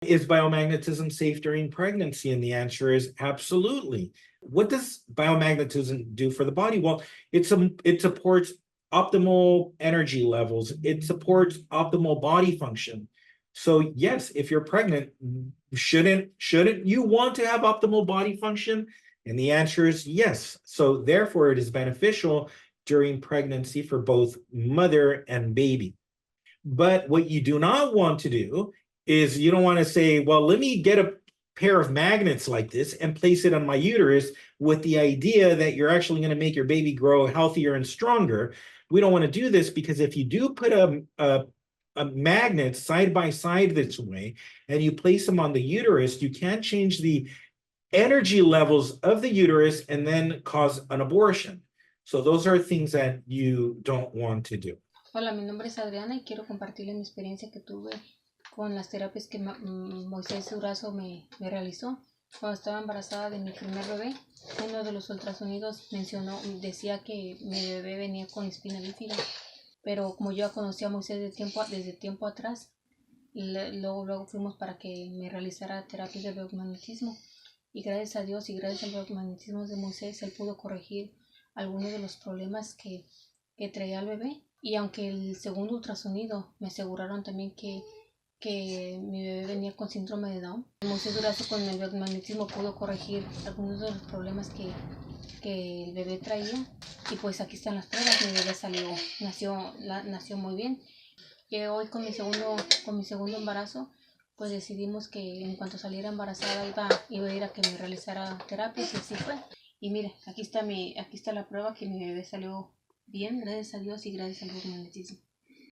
Is biomagnetism safe during pregnancy? And the answer is absolutely. What does biomagnetism do for the body? Well, it supports optimal energy levels. It supports optimal body function. So yes, if you're pregnant, shouldn't you want to have optimal body function? And the answer is yes. So therefore, it is beneficial during pregnancy for both mother and baby. But what you do not want to do is you don't want to say, well, let me get a pair of magnets like this and place it on my uterus with the idea that you're actually going to make your baby grow healthier and stronger. We don't want to do this because if you do put a magnet side by side this way and you place them on the uterus, you can change the energy levels of the uterus and then cause an abortion. So those are things that you don't want to do. Hola, mi nombre es Adriana y quiero compartirles mi experiencia que tuve con las terapias que Moisés Durazo me realizó. Cuando estaba embarazada de mi primer bebé, uno de los ultrasonidos decía que mi bebé venía con espina bífida, pero como yo conocía a Moisés desde tiempo atrás, luego fuimos para que me realizara terapias de biomagnetismo y gracias a Dios y gracias al biomagnetismo de Moisés, él pudo corregir algunos de los problemas que traía el bebé. Y aunque el segundo ultrasonido me aseguraron también que mi bebé venía con síndrome de Down, Moisés Durazo con el biomagnetismo pudo corregir algunos de los problemas que el bebé traía. Y pues aquí están las pruebas, mi bebé nació muy bien. Y hoy con mi segundo embarazo, pues decidimos que en cuanto saliera embarazada iba a ir a que me realizara terapias y así fue. Y mire, aquí está la prueba que mi bebé salió bien, gracias a Dios y gracias al biomagnetismo.